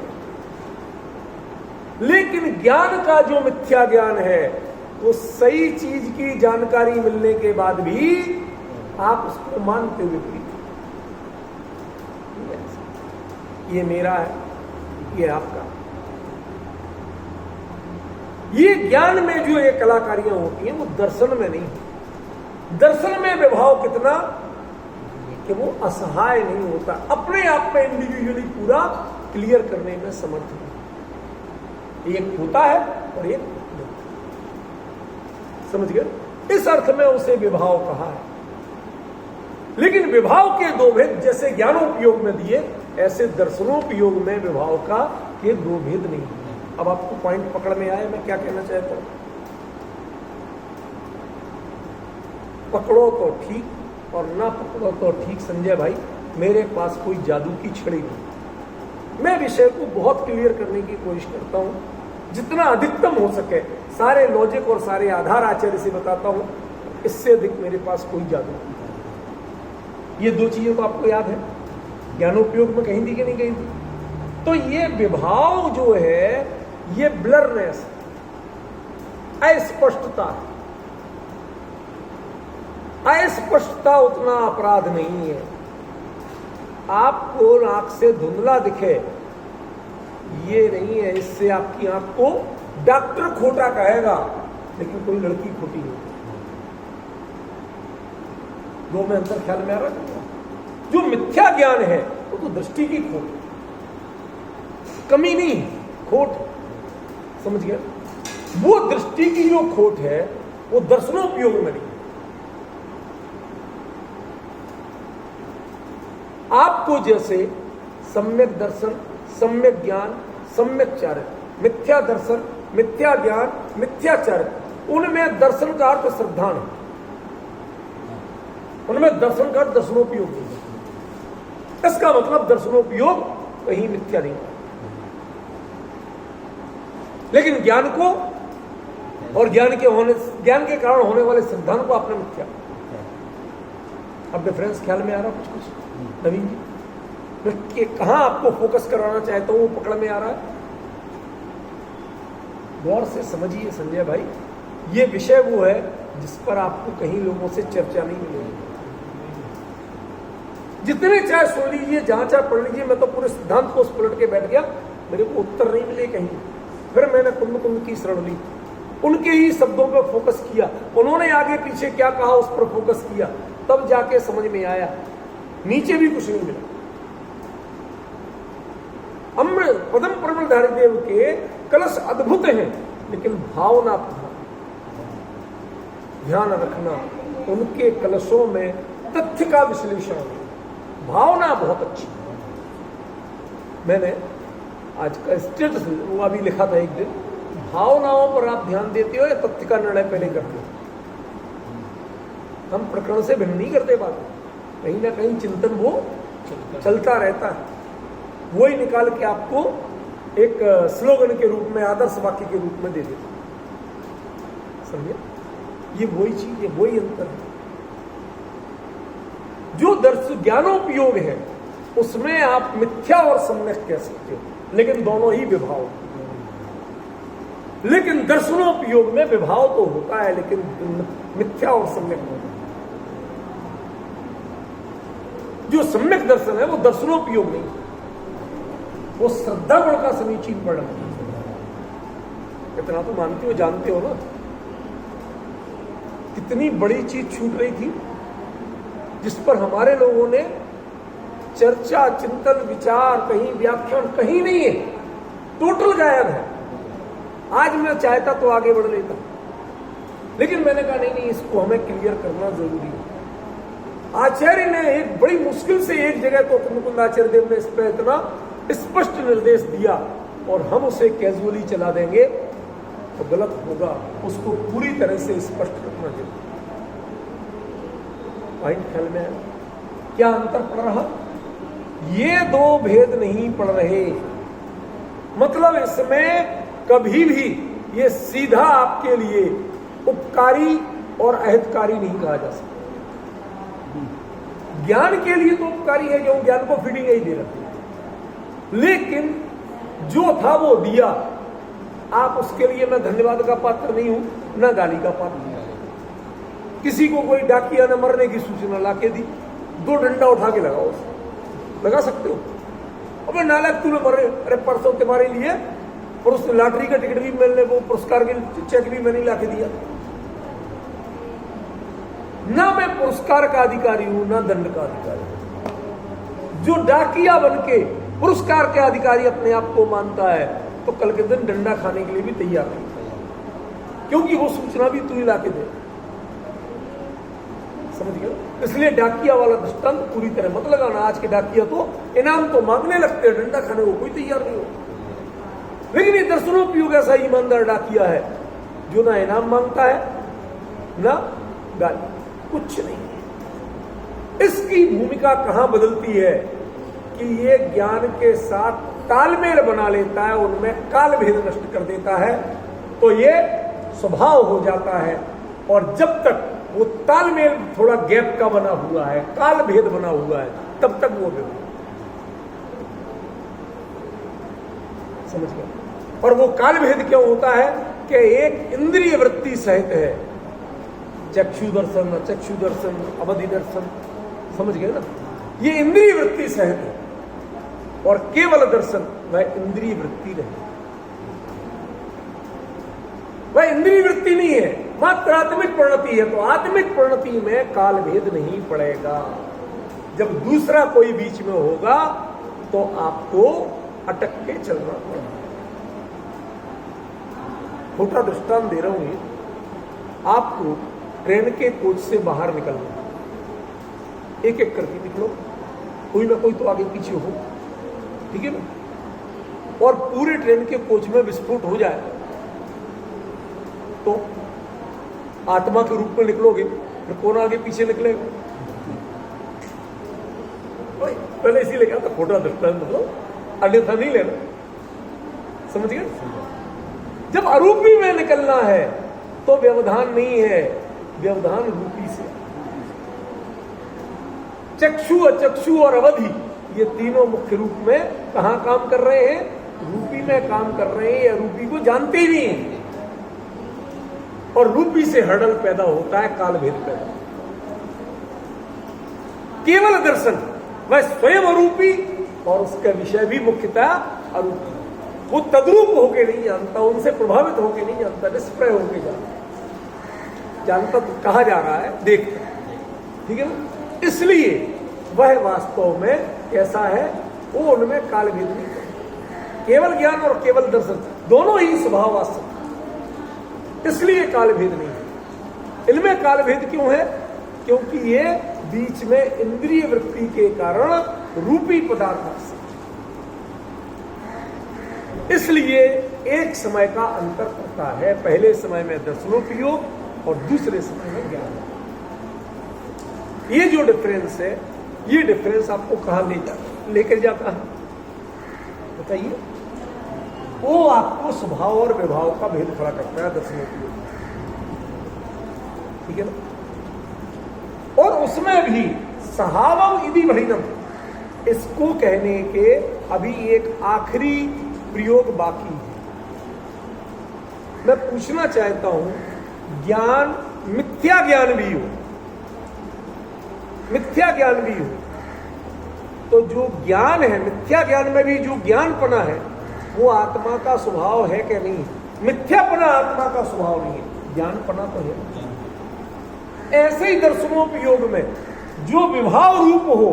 लेकिन ज्ञान का जो मिथ्या ज्ञान है वो सही चीज की जानकारी मिलने के बाद भी आप उसको मानते हुए भी, ये मेरा है, ये आपका। ये ज्ञान में जो ये कलाकारियां होती हैं वो दर्शन में नहीं। दर्शन में विभाव कितना कि वो असहाय नहीं होता, अपने आप में इंडिविजुअली पूरा क्लियर करने में समर्थ है। एक होता है और एक नहीं। समझ गए? इस अर्थ में उसे विभाव कहा है। लेकिन विभाव के दो भेद जैसे ज्ञानोपयोग में दिए, ऐसे दर्शनोपयोग में विभाव का ये दो भेद नहीं है। अब आपको पॉइंट पकड़ में आया मैं क्या कहना चाहता हूं? पकड़ो तो ठीक और ना पकड़ो तो ठीक। संजय भाई, मेरे पास कोई जादू की छड़ी नहीं। मैं विषय को बहुत क्लियर करने की कोशिश करता हूं, जितना अधिकतम हो सके। सारे लॉजिक और सारे आधार आचार्य से बताता हूं, इससे अधिक मेरे पास कोई जादू नहीं। ये दो चीजें तो आपको याद है, ज्ञानोपयोग में कहीं थी कि नहीं कहीं थी? तो ये विभाव जो है ये ब्लरनेस, अस्पष्टता। अस्पष्टता उतना अपराध नहीं है। आपको आंख से धुंधला दिखे ये नहीं है, इससे आपकी आंख को डॉक्टर खोटा कहेगा, लेकिन कोई लड़की खोटी नहीं। दो में अंतर ख्याल में आ रहा है? जो मिथ्या ज्ञान है वो तो दृष्टि की खोट, कमी नहीं, खोट। समझ गया? वो दृष्टि की जो खोट है वो दर्शनोपयोग में नहीं। आपको जैसे सम्यक दर्शन, सम्यक ज्ञान, सम्यक चारित्र, मिथ्या दर्शन, मिथ्या ज्ञान, मिथ्या चारित्र, उनमें दर्शन का अर्थ श्रद्धा नहीं, उनमें दर्शन का अर्थ दर्शनोपयोग नहीं। इसका मतलब दर्शनोपयोग कहीं मिथ्या नहीं। लेकिन ज्ञान को और ज्ञान के कारण होने वाले सिद्धांत को आपने मिथ्या। अब डिफरेंस ख्याल में आ रहा? कुछ नवीन जी, मैं कहां आपको फोकस कराना चाहता हूं वो पकड़ में आ रहा है? गौर से समझिए संजय भाई, ये विषय वो है जिस पर आपको कहीं लोगों से चर्चा नहीं मिलेगी। जितने चाहे सुन लीजिए, जहां चाहे पढ़ लीजिए, मैं तो पूरे सिद्धांत को पलट के बैठ गया, मेरे को उत्तर नहीं मिले कहीं। फिर मैंने कुंभ कुंभ की शरण ली, उनके ही शब्दों पर फोकस किया, उन्होंने आगे पीछे क्या कहा उस पर फोकस किया, तब जाके समझ में आया, नीचे भी कुछ नहीं मिला। पदम प्रबलधारी देव के कलश अद्भुत हैं, लेकिन भावना ध्यान रखना, उनके कलशों में तथ्य का विश्लेषण, भावना बहुत अच्छी। मैंने आज का स्टेटस वो अभी लिखा था एक दिन, भावनाओं पर आप ध्यान देते हो या तथ्य का निर्णय पहले करते हो? हम प्रकरण से भिन्न नहीं करते बात, कहीं ना कहीं चिंतन वो चलता रहता है, वही निकाल के आपको एक स्लोगन के रूप में, आदर्श वाक्य के रूप में दे देता। समझे? ये वही चीज है, वही अंतर है। जो दर्श ज्ञानोपयोग है उसमें आप मिथ्या और सम्यक कह सकते हो, लेकिन दोनों ही विभाव। लेकिन दर्शनोपयोग में विभाव तो होता है, लेकिन मिथ्या और सम्यक होता है। जो सम्यक दर्शन है वो दर्शनोपयोग नहीं, वो श्रद्धा गुण का समीचीन परिणाम। इतना तो मानते हो, जानते हो ना, कितनी बड़ी चीज छूट रही थी जिस पर हमारे लोगों ने चर्चा, चिंतन, विचार, कहीं व्याख्यान कहीं नहीं है, टोटल गायब है। आज मैं चाहता तो आगे बढ़ लेता, लेकिन मैंने कहा नहीं, इसको हमें क्लियर करना जरूरी है। आचार्य ने एक बड़ी मुश्किल से एक जगह तो मुकुंद आचार्य देव ने इस पर इतना स्पष्ट निर्देश दिया, और हम उसे कैजुअली चला देंगे तो गलत होगा, उसको पूरी तरह से स्पष्ट रखना चाहिए। पॉइंट ख्याल में क्या अंतर पड़ रहा? ये दो भेद नहीं पड़ रहे, मतलब इसमें कभी भी ये सीधा आपके लिए उपकारी और अहितकारी नहीं कहा जा सकता। ज्ञान के लिए तो उपकारी है, क्यों ज्ञान को फीडिंग ही दे रहा, लेकिन जो था वो दिया। आप उसके लिए मैं धन्यवाद का पात्र नहीं हूं, ना गाली का पात्र नहीं। किसी को कोई डाकिया ने मरने की सूचना लाके दी, 2 डंडा उठा के लगाओ, लगा सकते हो? अबे नालायक तूने मर रहे, अरे परसों तुम्हारे लिए और उस लॉटरी का टिकट भी मिलने, वो पुरस्कार के चेक भी मैंने लाके दिया। ना मैं पुरस्कार का अधिकारी हूं, ना दंड का अधिकारी हूं। जो डाकिया बनके पुरस्कार के अधिकारी अपने आप को मानता है, तो कल के दिन डंडा खाने के लिए भी तैयार है, क्योंकि वो सूचना भी तू ही लाके दे। समझ गए? इसलिए डाकिया वाला दृष्टांत पूरी तरह मत लगाना। आज के डाकिया तो इनाम तो मांगने लगते हैं, डंडा खाने को कोई तैयार नहीं हो। लेकिन ये दर्शनोपयोग ऐसा ईमानदार डाकिया है जो ना इनाम मांगता है ना गाली, कुछ नहीं। इसकी भूमिका कहां बदलती है कि ये ज्ञान के साथ तालमेल बना लेता है, उनमें काल भेद नष्ट कर देता है, तो ये स्वभाव हो जाता है। और जब तक वो तालमेल थोड़ा गैप का बना हुआ है, काल भेद बना हुआ है, तब तक वो व्यवहार, समझ गए? और वो काल भेद क्यों होता है कि एक इंद्रिय वृत्ति सहित है, चक्षु दर्शन, अचक्षु दर्शन, अवधि दर्शन, समझ गए ना? ये इंद्रिय वृत्ति सहित है, और केवल दर्शन वह इंद्रिय वृत्ति नहीं, वह इंद्रिय वृत्ति नहीं है, मात्र आत्मिक परिणति है। तो आत्मिक परिणति में काल भेद नहीं पड़ेगा। जब दूसरा कोई बीच में होगा तो आपको अटक के चलना पड़ेगा। छोटा दृष्टांत दे रहा हूं, आपको ट्रेन के कोच से बाहर निकलना, एक एक करके निकलो, कोई ना कोई तो आगे पीछे हो, ठीक है ना? और पूरे ट्रेन के कोच में विस्फोट हो जाए तो आत्मा के रूप में निकलोगे, फिर कौन आगे पीछे निकलेगा? पहले इसीलिए कहा था छोटा दृष्टांत, मतलब अन्यथा नहीं लेना, समझ गए? जब अरूपी में निकलना है तो व्यवधान नहीं है, व्यवधान रूपी से। चक्षु, अचक्षु और अवधि, ये तीनों मुख्य रूप में कहां काम कर रहे हैं? रूपी में काम कर रहे हैं, या रूपी को जानते ही नहीं है। और रूपी से हर्डल पैदा होता है, काल भेद पैदा होता है। केवल दर्शन वह स्वयं अरूपी और उसका विषय भी मुख्यतः अरूपी, वो तद्रूप होके नहीं जानता, उनसे प्रभावित होके नहीं जानता, निष्प्रय होके जानता तो कहा जा रहा है देखता, ठीक है ना। इसलिए वह वास्तव में कैसा है, वो उनमें काल भेद नहीं करता। केवल ज्ञान और केवल दर्शन दोनों ही स्वभाव वास्तव, इसलिए काल भेद नहीं है। इनमें काल भेद क्यों है? क्योंकि ये बीच में इंद्रिय वृत्ति के कारण रूपी पदार्थ, इसलिए एक समय का अंतर पड़ता है। पहले समय में दर्शनोपयोग और दूसरे समय में ज्ञान। ये जो डिफरेंस है, ये डिफरेंस आपको कहां लेकर जाता है बताइए? वो आपको स्वभाव और विभाव का भेद खड़ा करता है दर्शनोपयोग, ठीक है ना। और उसमें भी सहावम इति भणिनम, इसको कहने के अभी एक आखिरी प्रयोग बाकी है। मैं पूछना चाहता हूं, ज्ञान मिथ्या ज्ञान भी हो, मिथ्या ज्ञान भी हो, तो जो ज्ञान है, मिथ्या ज्ञान में भी जो ज्ञानपना है, वो आत्मा का स्वभाव है कि नहीं? मिथ्यापना आत्मा का स्वभाव नहीं है, ज्ञानपना तो है। ऐसे ही दर्शनोपयोग में जो विभाव रूप हो,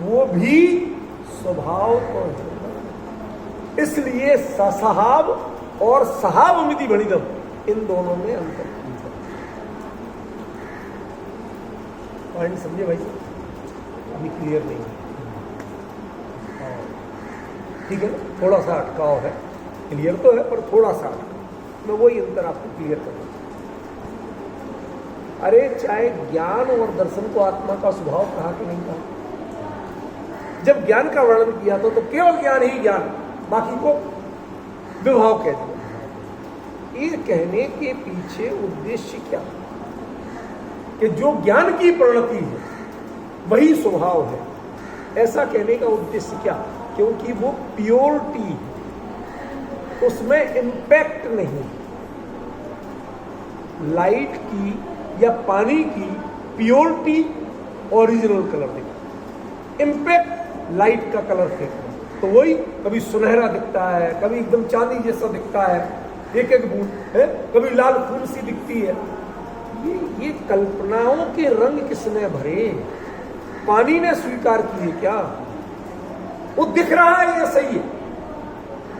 वो भी स्वभाव तो है। इसलिए ससहाव और सहावमिति भणिनम, इन दोनों में अंतर। पॉइंट समझे भाई? अभी क्लियर नहीं है, ठीक है ना? थोड़ा सा अटकाव है, क्लियर तो है पर थोड़ा सा अटकाव। मैं वही अंतर आपको क्लियर करूंगा। अरे चाहे ज्ञान और दर्शन को आत्मा का स्वभाव कहा कि नहीं कहा? जब ज्ञान का वर्णन किया तो केवल ज्ञान ही ज्ञान, बाकी को विभाव कह दिया। ये कहने के पीछे उद्देश्य क्या? कि जो ज्ञान की परिणति है वही स्वभाव है, ऐसा कहने का उद्देश्य क्या? क्योंकि वो प्योरिटी है, उसमें इंपैक्ट नहीं। लाइट की या पानी की प्योरिटी ओरिजिनल कलर दिखता, इंपैक्ट लाइट का कलर फेंकना, तो वही कभी सुनहरा दिखता है, कभी एकदम चांदी जैसा दिखता है, एक एक बूंद है, कभी लाल फूल सी दिखती है। ये कल्पनाओं के रंग किसने भरे? पानी ने स्वीकार किए क्या? वो दिख रहा है ये सही है,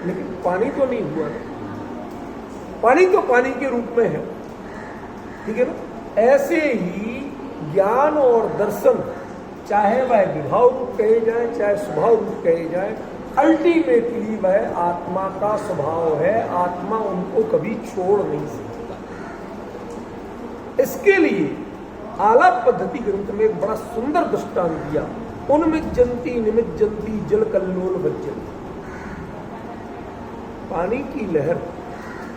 लेकिन पानी तो नहीं हुआ ना। पानी तो पानी के रूप में है, ठीक है ना। ऐसे ही ज्ञान और दर्शन, चाहे वह विभाव रूप कहे जाए चाहे स्वभाव रूप कहे जाए, अल्टीमेटली वह आत्मा का स्वभाव है। आत्मा उनको कभी छोड़ नहीं सकता। इसके लिए आलाप पद्धति ग्रंथ में एक बड़ा सुंदर दृष्टांत दिया, उन्मिज्जन्ति निमिज्जन्ति जल कल्लोल भज्जन्ति। पानी की लहर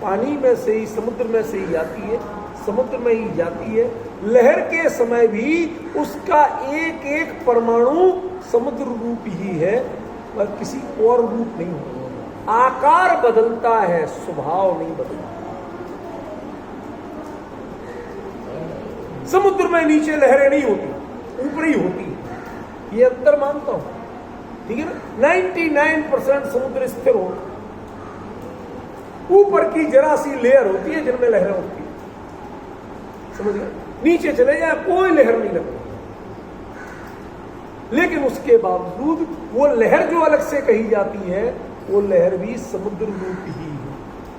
पानी में से ही, समुद्र में से ही आती है, समुद्र में ही जाती है। लहर के समय भी उसका एक एक परमाणु समुद्र रूप ही है, वह किसी और रूप नहीं होता। आकार बदलता है, स्वभाव नहीं बदलता। समुद्र में नीचे लहरें नहीं होती, ऊपर ही होती है, ये अंतर मानता हूं, ठीक है ना। 99% समुद्र स्थिर हो, ऊपर की जरा सी लेयर होती है जिनमें लहरें होती है, समझ गए। नीचे चले जाए कोई लहर नहीं लगती, लेकिन उसके बावजूद वो लहर जो अलग से कही जाती है, वो लहर भी समुद्र रूप ही है,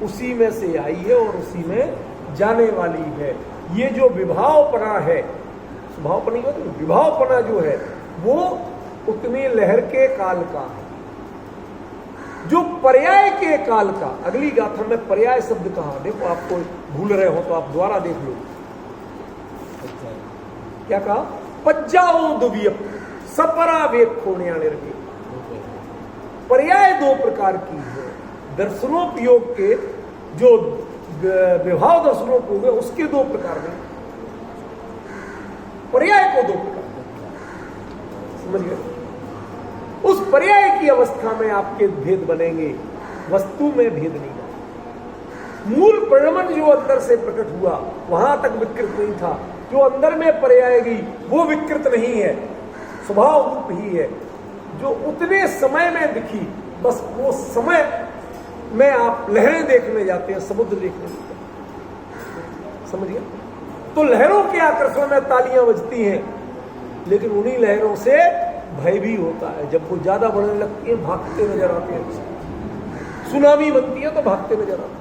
उसी में से आई है और उसी में जाने वाली है। ये जो विभावपना है, स्वभावपना नहीं होती, विभावपना जो है वो उतने लहर के काल का है। जो पर्याय के काल का, अगली गाथा में पर्याय शब्द कहा, देखो आपको भूल रहे हो तो आप द्वारा देख लो। क्या कहा? पज्जाओ दुवियप सपरा वेग खोने आने रखे। पर्याय दो प्रकार की है। दर्शनोपयोग के जो विभाव दर्शनोपयोग है उसके दो प्रकार में, पर्याय को दो प्रकार, समझ गए। उस पर्याय की अवस्था में आपके भेद बनेंगे, वस्तु में भेद नहीं बनेगा। मूल परिणमन जो अंदर से प्रकट हुआ वहां तक विकृत नहीं था, जो अंदर में पर्यायगी वो विकृत नहीं है, स्वभाव रूप ही है। जो उतने समय में दिखी, बस वो समय में आप लहरें देखने जाते हैं, समुद्र देखने जाते हैं, समझिए। तो लहरों के आकर्षण में तालियां बजती हैं, लेकिन उन्हीं लहरों से भय भी होता है। जब वो ज्यादा बढ़ने लगती है भागते नजर आते हैं, सुनामी बनती है तो भागते नजर आते हैं।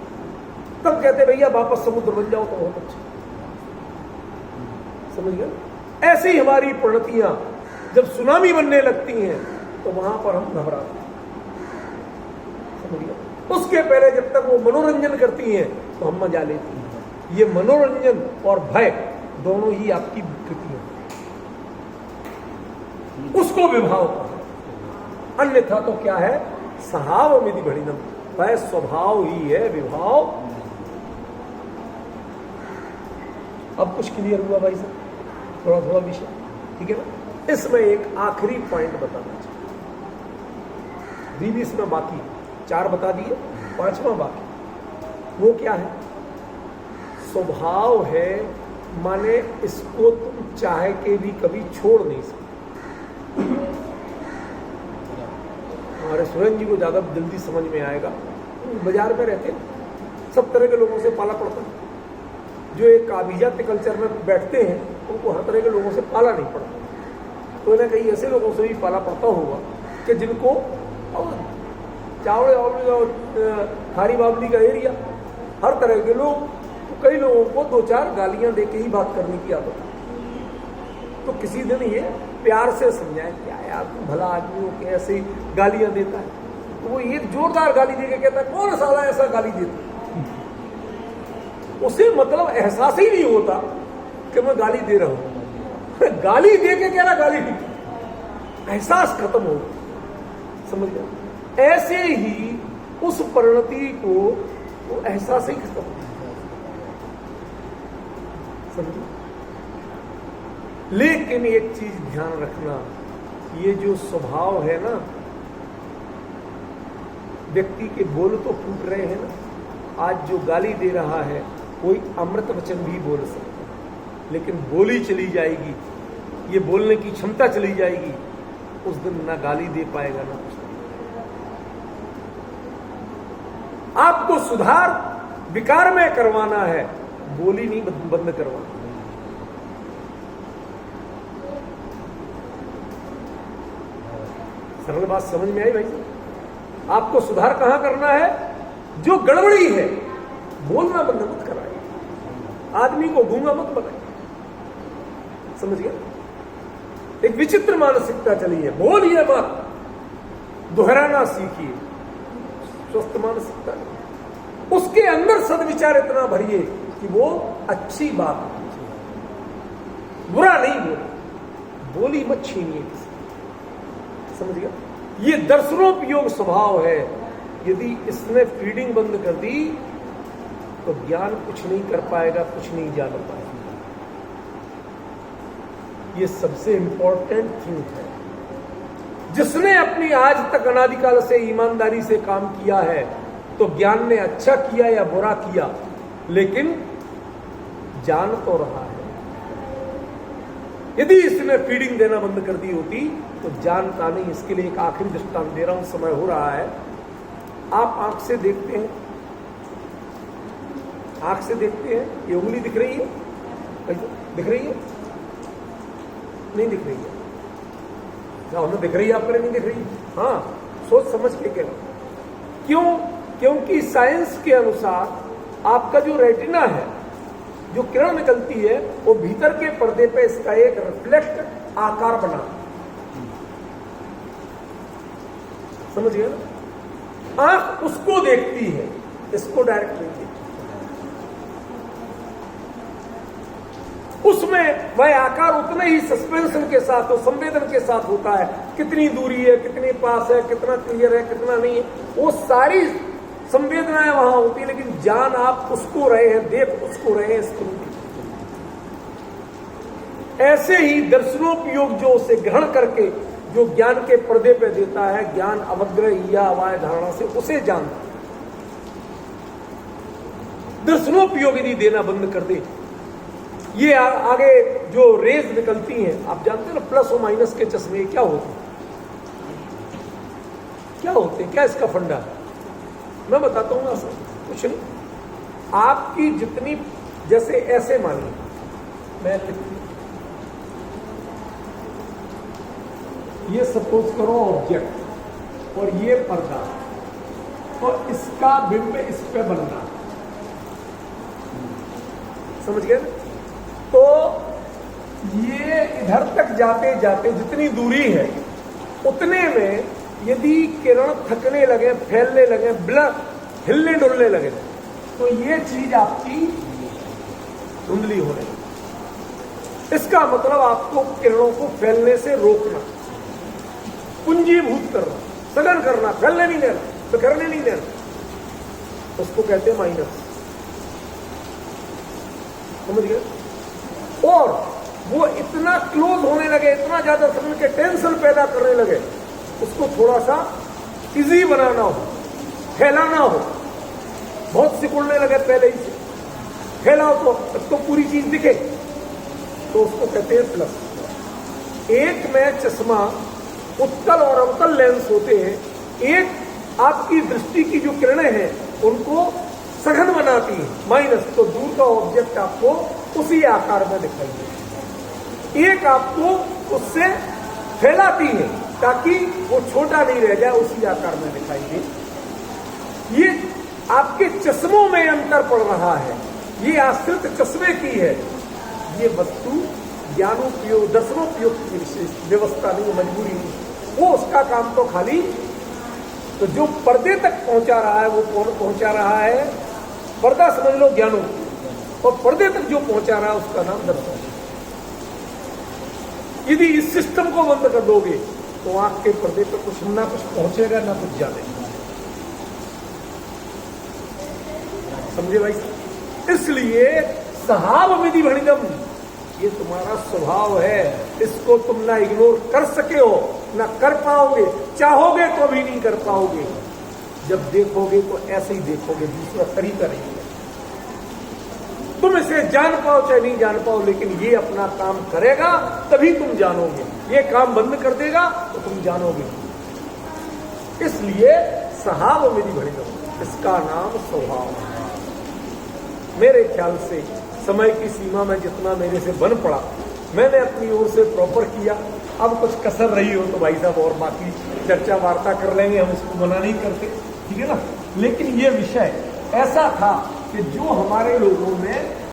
तब कहते भैया वापस समुद्र बन जाओ तो बहुत अच्छा, समझ गए। ऐसे ही हमारी प्रणतियां जब सुनामी बनने लगती हैं तो वहां पर हम घबराते हैं, समझ गए। उसके पहले जब तक वो मनोरंजन करती हैं तो हम मजा लेते हैं। ये मनोरंजन और भय दोनों ही आपकी विकृति है, उसको विभाव कहा। अन्यथा तो क्या है, सहाव मिधि भड़िनम, वह स्वभाव ही है, विभाव। अब कुछ क्लियर हुआ भाई साहब, थोड़ा थोड़ा विषय, ठीक है ना। इसमें एक आखिरी पॉइंट बताना चाहिए, 20 में बाकी 4 बता दिए, 5वां बाकी। वो क्या है, स्वभाव है, माने इसको तुम चाहे के भी कभी छोड़ नहीं सकते। हमारे सुरेंद्र जी को ज्यादा जल्दी समझ में आएगा, बाजार में रहते हैं, सब तरह के लोगों से पाला पड़ता है। जो एक अभिजात कल्चर में बैठते हैं उनको हर तरह के लोगों से पाला नहीं पड़ता, तो ना कहीं ऐसे लोगों से भी पाला पड़ता होगा कि जिनको चावड़े और खारी बाबली का एरिया, हर तरह के लोग, तो कई लोगों को 2-4 गालियां देके ही बात करने की आदत है। तो किसी दिन ये प्यार से समझाए, क्या यार तुम भला आदमी हो के ऐसे गालियां देता है, तो वो ये जोरदार गाली देके कहता है कौन साला ऐसा गाली देता है। उसे मतलब एहसास ही नहीं होता कि मैं गाली दे रहा हूं, गाली दे के कह रहा गाली नहीं, एहसास खत्म हो, समझ गया। ऐसे ही उस परिणति को वो एहसास ही खत्म हो, समझे। लेकिन एक चीज ध्यान रखना, ये जो स्वभाव है ना, व्यक्ति के बोल तो फूट रहे हैं ना। आज जो गाली दे रहा है कोई अमृत वचन भी बोल सकता है, लेकिन बोली चली जाएगी, ये बोलने की क्षमता चली जाएगी, उस दिन ना गाली दे पाएगा ना कुछ। आपको सुधार विकार में करवाना है, बोली नहीं बंद करवाना। सरल बात समझ में आई भाई साहब। आपको सुधार कहां करना है, जो गड़बड़ी है बोलना बंद मत कराइए, आदमी को गूंगा मत बनाइए, समझ गया। एक विचित्र मानसिकता चली है, बोलिए मत, दोहराना सीखिए, स्वस्थ मानसिकता। उसके अंदर सदविचार इतना भरिए कि वो अच्छी बात है, बुरा नहीं बोले, बोली मत छीनिए किसी, समझ गया। ये दर्शनोपयोग स्वभाव है, यदि इसने फीडिंग बंद कर दी तो ज्ञान कुछ नहीं कर पाएगा, कुछ नहीं जान पाएगा। ये सबसे इंपॉर्टेंट थिंग है। जिसने अपनी आज तक अनादिकाल से ईमानदारी से काम किया है, तो ज्ञान ने अच्छा किया या बुरा किया, लेकिन जान तो रहा है। यदि इसने फीडिंग देना बंद कर दी होती तो जानता नहीं। इसके लिए एक आखिरी दृष्टांत दे रहा हूं, समय हो रहा है। आप आंख से देखते हैं, आंख से देखते हैं, ये उंगली दिख रही है, दिख रही है, नहीं दिख रही है, क्या उन्हें दिख रही है, आपको नहीं दिख रही है? हाँ, सोच समझ के कह रहा हूं। क्यों? क्योंकि साइंस के अनुसार आपका जो रेटिना है, जो किरण निकलती है, वो भीतर के पर्दे पे इसका एक रिफ्लेक्ट आकार बना, समझ गए ना। आंख उसको देखती है, इसको डायरेक्ट नहीं देखती। उसमें वह आकार उतने ही सस्पेंशन के साथ और संवेदन के साथ होता है, कितनी दूरी है, कितने पास है, कितना क्लियर है, कितना नहीं है, वो सारी संवेदनाएं वहां होती है। लेकिन जान आप उसको रहे हैं, देख उसको रहे हैं, इसको नहीं। ऐसे ही दर्शनोपयोग जो उसे ग्रहण करके जो ज्ञान के पर्दे पे देता है, ज्ञान अवग्रह या अवाय धारणा से उसे जानता है। दर्शनोपयोग यदि देना बंद कर दे, ये आगे जो रेज निकलती हैं, आप जानते हैं ना प्लस और माइनस के चश्मे क्या होते हैं, क्या होते हैं, क्या इसका फंडा है? मैं बताता हूं ना सर, कुछ नहीं, आपकी जितनी, जैसे ऐसे मानिए मैं ये सपोज करो ऑब्जेक्ट और ये पर्दा, तो इसका बिंब इस पे बनना, समझ गए? तो ये इधर तक जाते जाते जितनी दूरी है उतने में यदि किरण थकने लगे, फैलने लगे, ब्लड हिलने डुलने लगे, तो ये चीज आपकी धुंधली होने लगी। इसका मतलब आपको किरणों को फैलने से रोकना, पुंजीभूत करना, सघन करना, फैलने नहीं देना, बिखरने नहीं देना, उसको कहते हैं माइनस। समझ गए? और वो इतना क्लोज होने लगे, इतना ज्यादा समझ के टेंशन पैदा करने लगे, उसको थोड़ा सा इजी बनाना हो, फैलाना हो, बहुत सिकुड़ने लगे पहले ही से, फैलाओ तो पूरी चीज दिखे, तो उसको कहते हैं प्लस। एक में चश्मा उत्तल और अवतल लेंस होते हैं, एक आपकी दृष्टि की जो किरणें हैं उनको सघन बनाती है, माइनस, तो दूर का ऑब्जेक्ट आपको उसी आकार में दिखाई दे, एक आपको उससे फैलाती है ताकि वो छोटा नहीं रह जाए, उसी आकार में दिखाई दे। ये आपके चश्मों में अंतर पड़ रहा है, ये आश्रित चश्मे की है, ये वस्तु ज्ञानोपयोग दर्शनोपयोग की व्यवस्था नहीं, मजबूरी नहीं, वो उसका काम तो खाली, तो जो पर्दे तक पहुंचा रहा है वो कौन पहुंचा रहा है? पर्दा समझ लो ज्ञानो, और पर्दे तक जो पहुंचा रहा है उसका नाम दर्शन। यदि इस सिस्टम को बंद कर दोगे तो आंख के पर्दे पर कुछ ना कुछ पहुंचेगा ना कुछ जाने, समझे भाई? इसलिए सहाव विधि भणिदम, ये तुम्हारा स्वभाव है, इसको तुम ना इग्नोर कर सके हो, ना कर पाओगे, चाहोगे तो भी नहीं कर पाओगे। जब देखोगे तो ऐसे ही देखोगे, दूसरा तरीका नहीं है। तुम इसे जान पाओ चाहे नहीं जान पाओ, लेकिन ये अपना काम करेगा तभी तुम जानोगे, ये काम बंद कर देगा तो तुम जानोगे। इसलिए सहाव विधि भणिदम, इसका नाम स्वभाव है। मेरे ख्याल से समय की सीमा में जितना मेरे से बन पड़ा मैंने अपनी ओर से प्रॉपर किया। अब कुछ कसर रही हो तो भाई साहब और बाकी चर्चा वार्ता कर लेंगे, हम इसको मना नहीं करते, ठीक है ना? लेकिन ये विषय ऐसा था कि जो हमारे लोगों में